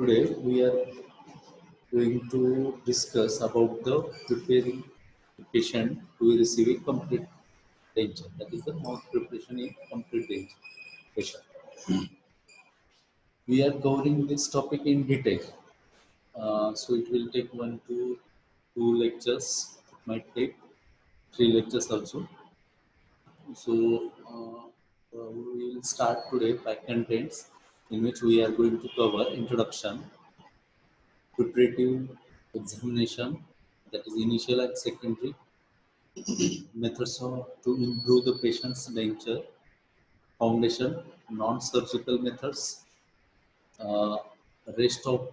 Today we are going to discuss about the preparing the patient to receive a complete denture. That is the mouth preparation in complete denture patient. We are covering this topic in detail. So it will take two lectures. It might take three lectures also. So we will start today by contents in which we are going to cover introduction, preparative examination, that is initial and secondary, methods to improve the patient's denture, foundation, non-surgical methods, uh, rest of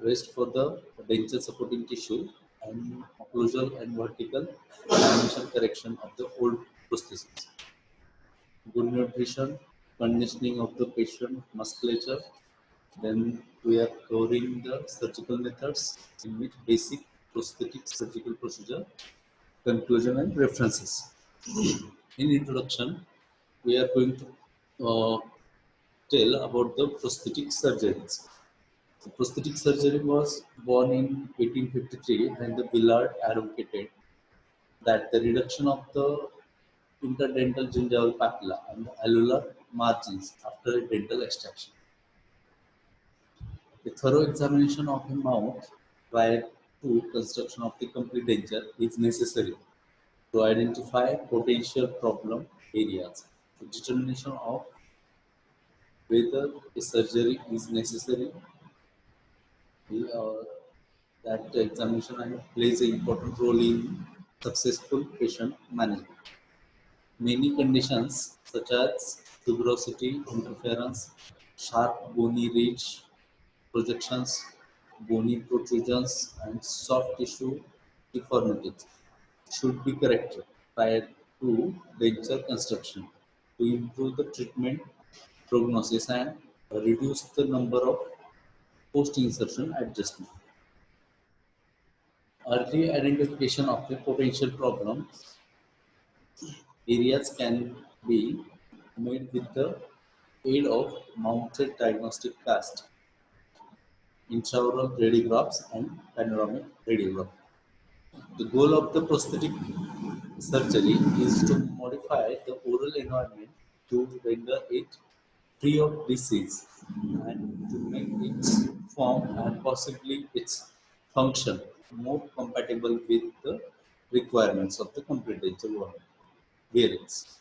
rest for the denture supporting tissue, and occlusal and vertical dimension correction of the old prosthesis. Good nutrition, conditioning of the patient musculature. Then we are covering the surgical methods in which basic prosthetic surgical procedure, conclusion and references. In introduction, we are going to tell about the prosthetic surgeries. The prosthetic surgery was born in 1853 when the Willard advocated that the reduction of the interdental gingival papilla and the alveolar margins after a dental extraction. A thorough examination of a mouth prior to construction of the complete denture is necessary to identify potential problem areas. The determination of whether a surgery is necessary, uh, that examination plays an important role in successful patient management. Many conditions such as tuberosity, interference, sharp bony ridge, projections, bony protrusions, and soft tissue deformities should be corrected prior to denture construction to improve the treatment prognosis and reduce the number of post-insertion adjustment. Early identification of the potential problems areas can be made with the aid of mounted diagnostic cast, intraoral radiographs, and panoramic radiograph. The goal of the prosthetic surgery is to modify the oral environment to render it free of disease and to make its form and possibly its function more compatible with the requirements of the complete dental variants.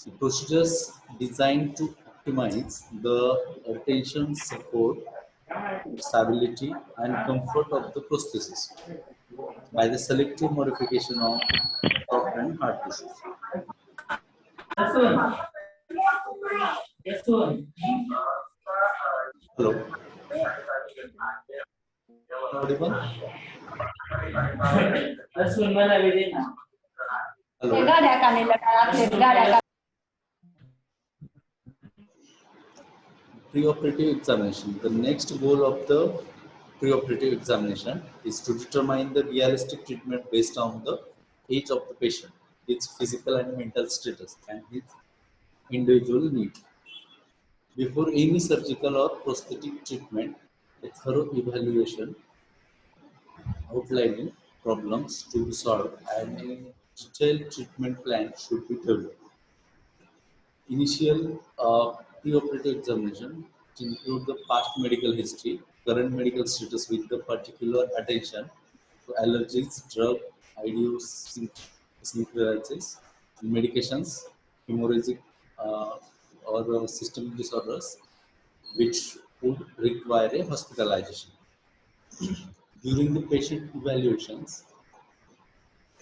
The procedures designed to optimize the retention support, stability, and comfort of the prosthesis by the selective modification of soft and hard tissues. Hello, audible? Hello. Preoperative examination. The next goal of the preoperative examination is to determine the realistic treatment based on the age of the patient, its physical and mental status, and his individual need. Before any surgical or prosthetic treatment, a thorough evaluation outlining problems to be solved and a detailed treatment plan should be developed. Initial preoperative examination include the past medical history, current medical status with the particular attention to allergies, drug, idiosyncrasies, medications, hemorrhagic or systemic disorders, which would require a hospitalization. During the patient evaluations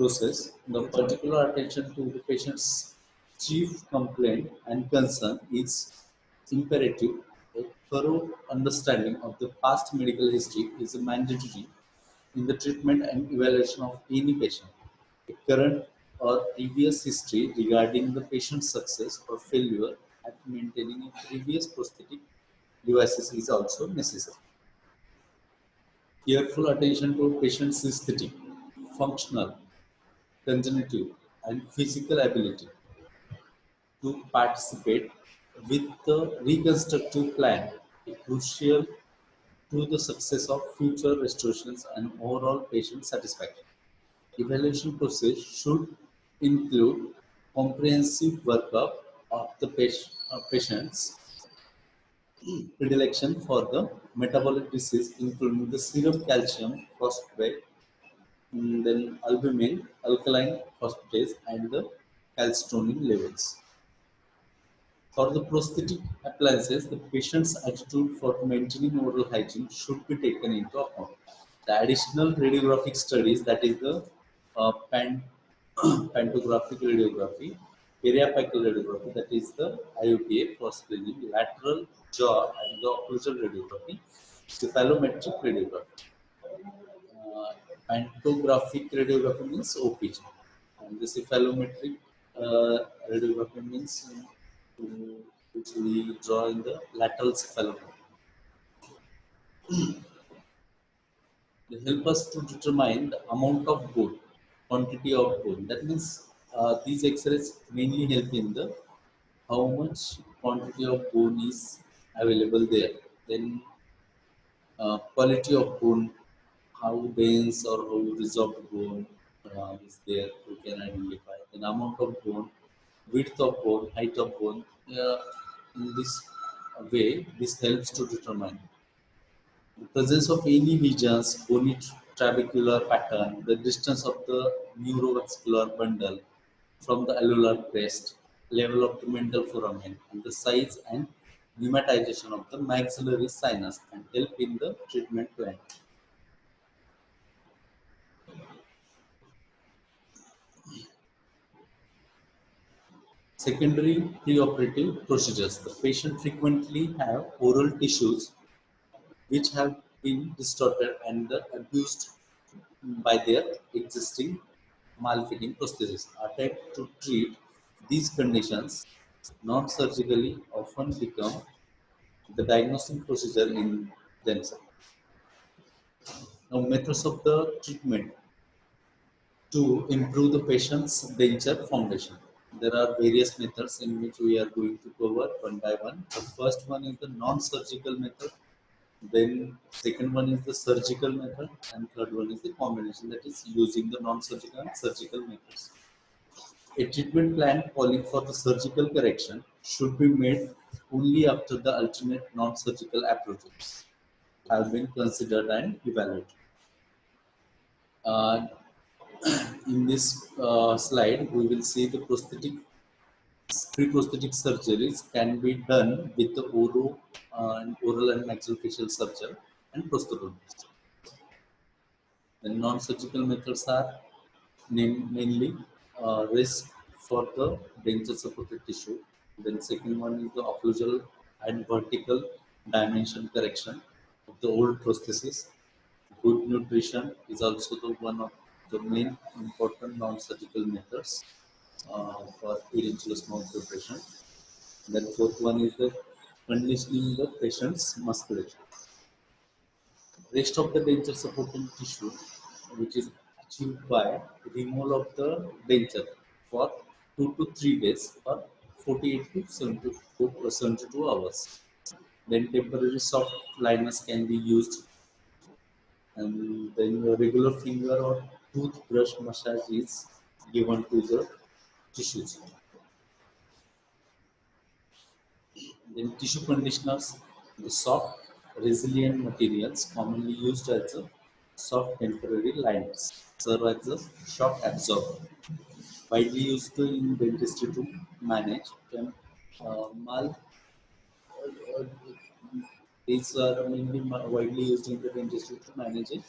process, the particular attention to the patient's chief complaint and concern is imperative. A thorough understanding of the past medical history is mandatory in the treatment and evaluation of any patient. A current or previous history regarding the patient's success or failure at maintaining a previous prosthetic devices is also necessary. Careful attention to patient's aesthetic, functional, cognitive, and physical ability to participate with the reconstructive plan, a crucial to the success of future restorations and overall patient satisfaction. Evaluation process should include comprehensive workup of the patient's predilection for the metabolic disease, including the serum calcium phosphate, then albumin, alkaline phosphatase, and the calcitonin levels. For the prosthetic appliances, the patient's attitude for maintaining oral hygiene should be taken into account. The additional radiographic studies, that is the pantographic radiography, periapical radiography, that is the IOPA for screening, lateral jaw and the occlusal radiography, cephalometric radiography. Uh, Pantographic radiography means OPG, and the cephalometric radiography means which we draw in the lateral cephalometric. They help us to determine the amount of bone, quantity of bone. That means these X-rays mainly help in the how much quantity of bone is available there. Then quality of bone, how dense or how resolved bone is there, we can identify. Then amount of bone, width of bone, height of bone. In this way, this helps to determine the presence of any lesions, bony trabecular pattern, the distance of the neurovascular bundle from the alveolar crest, level of the mental foramen, and the size and pneumatization of the maxillary sinus can help in the treatment plan. Secondary preoperative procedures. The patient frequently have oral tissues which have been distorted and abused by their existing malfitting prosthesis. Attempt to treat these conditions non-surgically often become the diagnostic procedure in themselves. Now, methods of the treatment to improve the patient's denture foundation. There are various methods in which we are going to cover one by one. The first one is the non-surgical method, then second one is the surgical method, and third one is the combination, that is using the non-surgical and surgical methods. A treatment plan calling for the surgical correction should be made only after the alternate non-surgical approaches have been considered and evaluated. Uh, in this slide, we will see the pre-prosthetic surgeries can be done with the oral and maxillofacial surgeon and prosthodontist. The non-surgical methods are mainly risk for the denture supported tissue. Then second one is the occlusal and vertical dimension correction of the old prosthesis. Good nutrition is also the one of the main important non-surgical methods for edentulous mouth preparation. Then fourth one is the conditioning the patient's musculature. Rest of the denture supporting tissue, which is achieved by removal of the denture for 2 to 3 days or 48 to 74 or 72 hours. Then temporary soft liners can be used, and then a regular finger or toothbrush massage is given to the tissues. Then tissue conditioners, the soft, resilient materials commonly used as a soft temporary liners, serve as a shock absorber. Widely used in dentistry to manage mal. Uh, these are mainly widely used in the dentistry to manage a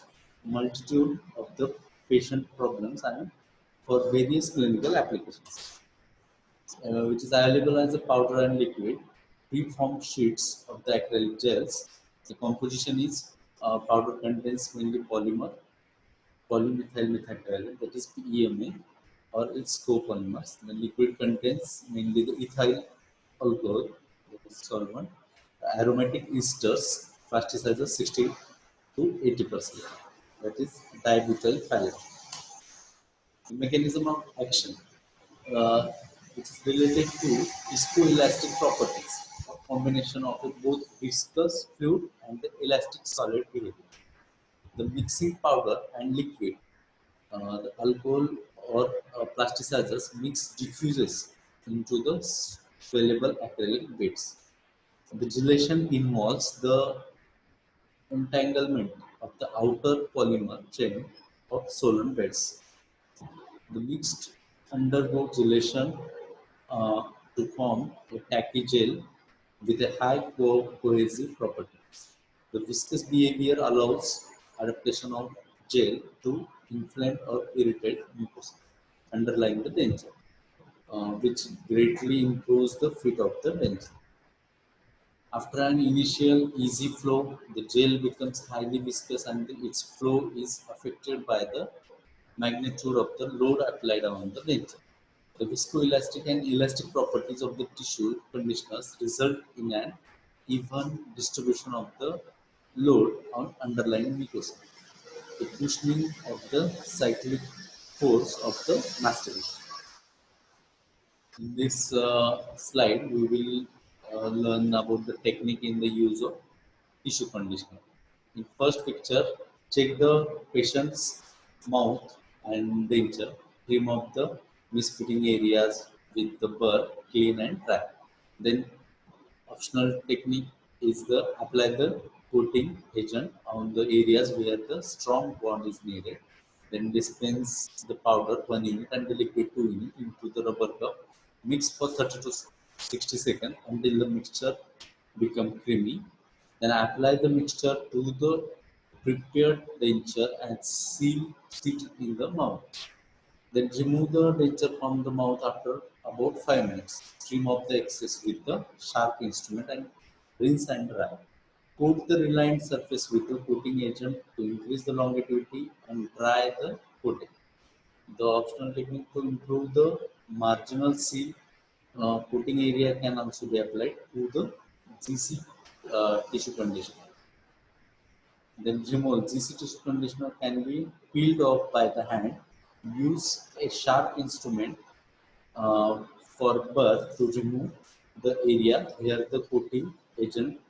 multitude of the patient problems and for various clinical applications, which is available as a powder and liquid, preformed sheets of the acrylic gels. The composition is powder contains mainly polymethyl methacrylate, that is PEMA, or its copolymers. The liquid contains mainly the ethyl alcohol, that is solvent, aromatic esters, plasticizers 60 to 80%, that is dibutyl phthalate. The mechanism of action, uh, which is related to viscoelastic properties. combination of both viscous fluid and the elastic solid behavior. The mixing powder and liquid, the alcohol or plasticizers mix diffuses into the swellable acrylic beds. The gelation involves the entanglement of the outer polymer chain of solvent beds. The mixed undergo gelation uh, to form a tacky gel with a high cohesive property. The viscous behavior allows adaptation of gel to inflame or irritate mucosa underlying the denture, which greatly improves the fit of the denture. After an initial easy flow, the gel becomes highly viscous and its flow is affected by the magnitude of the load applied on the denture. The viscoelastic and elastic properties of the tissue conditioners result in an even distribution of the load on underlying mucosa, a cushioning of the cyclic force of the masturbation. In this slide, we will learn about the technique in the use of tissue conditioner. In first picture, check the patient's mouth and denture. Remove the misfitting areas with the burr, clean and dry. Then optional technique is the apply the coating agent on the areas where the strong bond is needed. Then dispense the powder 1 unit and the liquid 2 unit into the rubber cup. Mix for 30 to 60 seconds until the mixture become creamy. Then apply the mixture to the prepared denture and seal it in the mouth. Then remove the denture from the mouth after about 5 minutes. Trim off the excess with the sharp instrument and rinse and dry. Coat the reliant surface with a coating agent to increase the longevity and dry the coating. The optional technique to improve the marginal seal coating area can also be applied to the GC tissue conditioner. Then remove GC tissue conditioner can be peeled off by the hand. Use a sharp instrument for birth to remove the area where the coating agent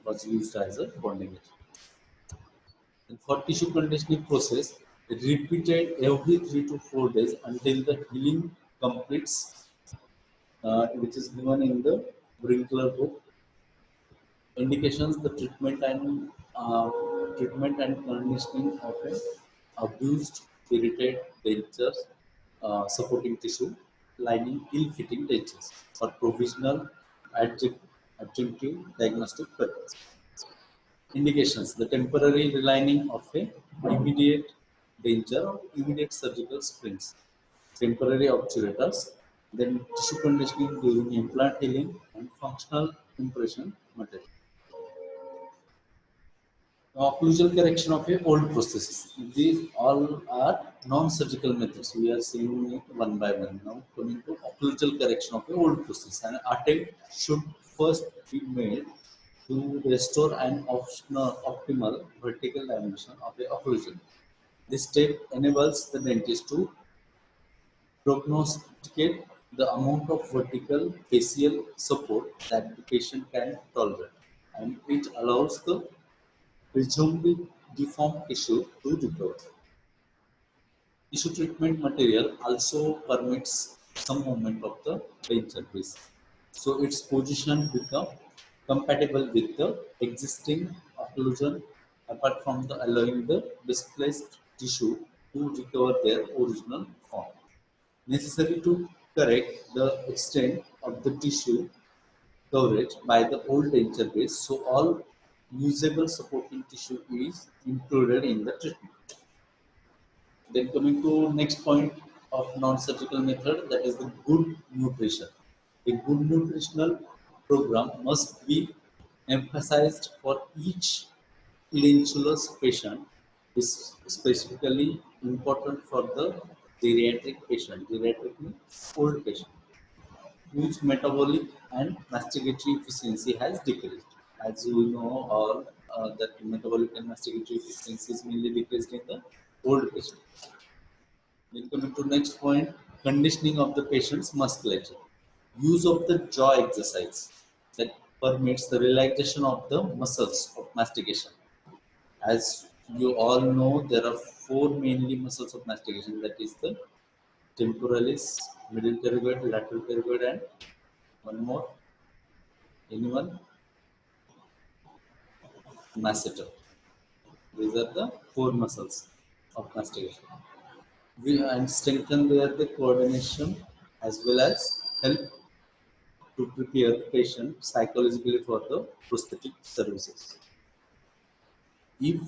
was used as a bonding agent. And for tissue conditioning process, repeated every 3 to 4 days until the healing completes, which is given in the Brinkler book. Indications: the treatment and conditioning of an abused, irritated dentures, supporting tissue, lining ill-fitting dentures for provisional adjunct, adjunctive diagnostic purpose. Indications: the temporary relining of a immediate denture or immediate surgical springs, temporary obturators, then tissue conditioning during implant healing and functional impression material. Occlusal correction of a old processes. These all are non-surgical methods. We are seeing it one by one. Now coming to occlusal correction of a old process. An attempt should first be made to restore an optimal vertical dimension of the occlusion. This step enables the dentist to prognosticate the amount of vertical facial support that the patient can tolerate, and it allows the presumably deformed tissue to recover. Tissue treatment material also permits some movement of the denture base, so its position become compatible with the existing occlusion, apart from the allowing the displaced tissue to recover their original form. Necessary to correct the extent of the tissue coverage by the old denture base, so all usable supporting tissue is included in the treatment. Then coming to next point of non-surgical method, that is the good nutrition. A good nutritional program must be emphasized for each edentulous patient. Is specifically important for the geriatric patient. Geriatric means old patient whose metabolic and masticatory efficiency has decreased. As you know, all that metabolic and masticatory efficiency is mainly decreased in the old patient. Then coming to next point, conditioning of the patient's musculature. Use of the jaw exercise. permits the relaxation of the muscles of mastication. As you all know, there are four mainly muscles of mastication. That is the temporalis, middle pterygoid, lateral pterygoid, and one more. Anyone? Masseter. These are the four muscles of mastication. We and strengthen the coordination as well as help to prepare the patient psychologically for the prosthetic services. If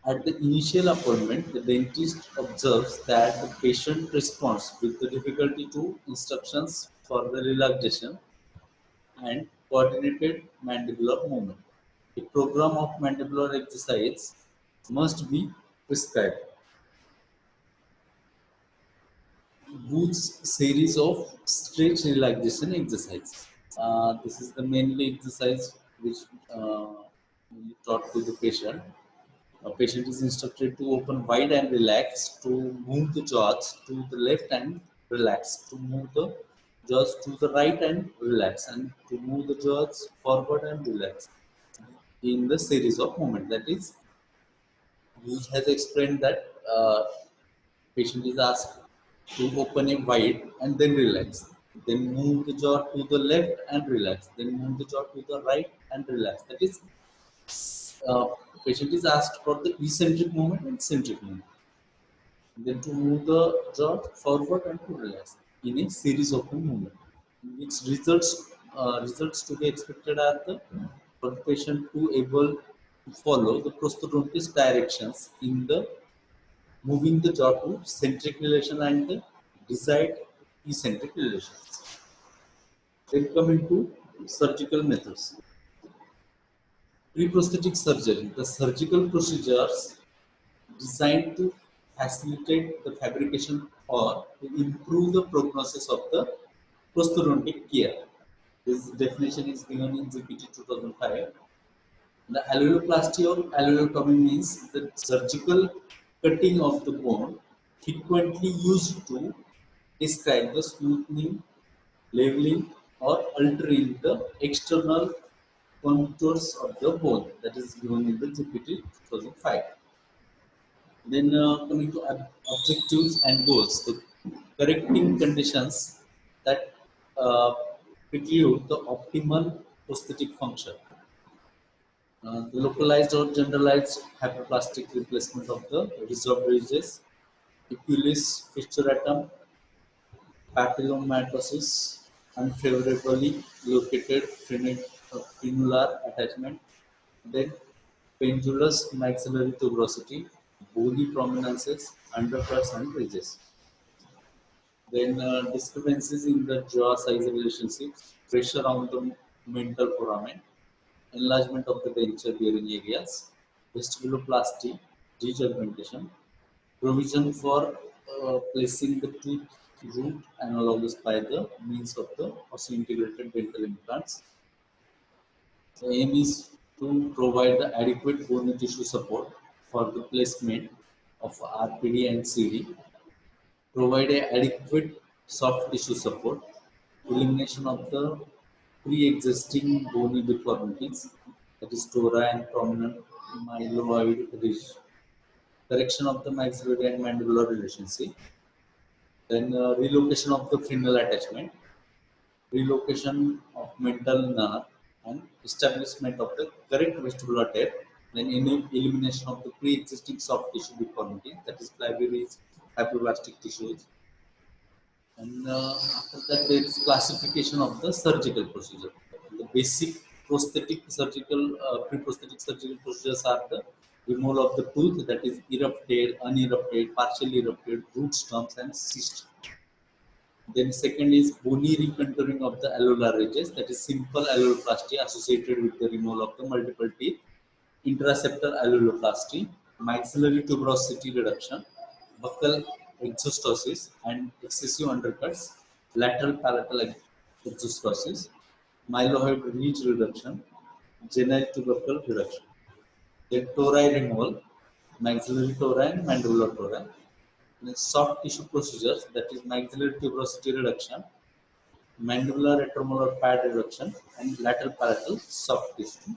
at the initial appointment the dentist observes that the patient responds with the difficulty to instructions for the relaxation and coordinated mandibular movement, a program of mandibular exercise must be prescribed. Booth's series of stretch relaxation exercise. This is the mainly exercise which we taught to the patient. A patient is instructed to open wide and relax, to move the jaws to the left and relax, to move the jaws to the right and relax, and to move the jaws forward and relax in the series of movement. That is, Hughes has explained that patient is asked to open it wide and then relax. Then move the jaw to the left and relax. Then move the jaw to the right and relax. That is, uh, patient is asked for the eccentric movement and centric movement. Then to move the jaw forward and to relax in a series of movement. Which results to be expected are the for the patient to able to follow the prosthodontist directions in the moving the jaw to centric relation and the desired eccentric relations. Then coming to surgical methods. Pre-prosthetic surgery, the surgical procedures designed to facilitate the fabrication or to improve the prognosis of the prosthodontic care. This definition is given in GPT 2005. The alleloplasty or alveolotomy means the surgical cutting of the bone frequently used to describe the smoothing, leveling, or altering the external contours of the bone. That is given in the GPT 2005. Then coming to objectives and goals, the correcting conditions that uh, preclude the optimal prosthetic function. The localized or generalized hyperplastic replacement of the resolved ridges, epulis fistulatum, papillomatosis, unfavorably located frenular attachment, then pendulous maxillary tuberosity, bony prominences, undercuts and ridges. Then discrepancies in the jaw size relationships, pressure on the mental foramen, enlargement of the denture bearing areas, vestibuloplasty, dejugmentation, provision for placing the tooth root analogous by the means of the osseointegrated dental implants. The aim is to provide the adequate bone tissue support for the placement of RPD and CD, provide a adequate soft tissue support, elimination of the pre-existing bony deformities, that is tora and prominent myeloid ridge, correction of the maxillary and mandibular relationship, then relocation of the frenal attachment, relocation of mental nerve, and establishment of the correct vestibular depth, then elimination of the pre-existing soft tissue deformity, that is fibrous hypoplastic tissues, and after that there is classification of the surgical procedure. The basic prosthetic surgical, pre-prosthetic surgical procedures are the removal of the tooth, that is erupted, unerupted, partially erupted, root stumps, and cyst. Then second is bony recontouring of the alveolar ridges, that is simple alveoloplasty associated with the removal of the multiple teeth, intraseptal alveoloplasty, maxillary tuberosity reduction, buccal exostosis and excessive undercuts, lateral palatal exostosis, myeloid ridge reduction, genital tubercle reduction. Then tori removal, maxillary tori and mandibular tori. Then soft tissue procedures, that is maxillary tuberosity reduction, mandibular retromolar pad reduction, and lateral palatal soft tissue.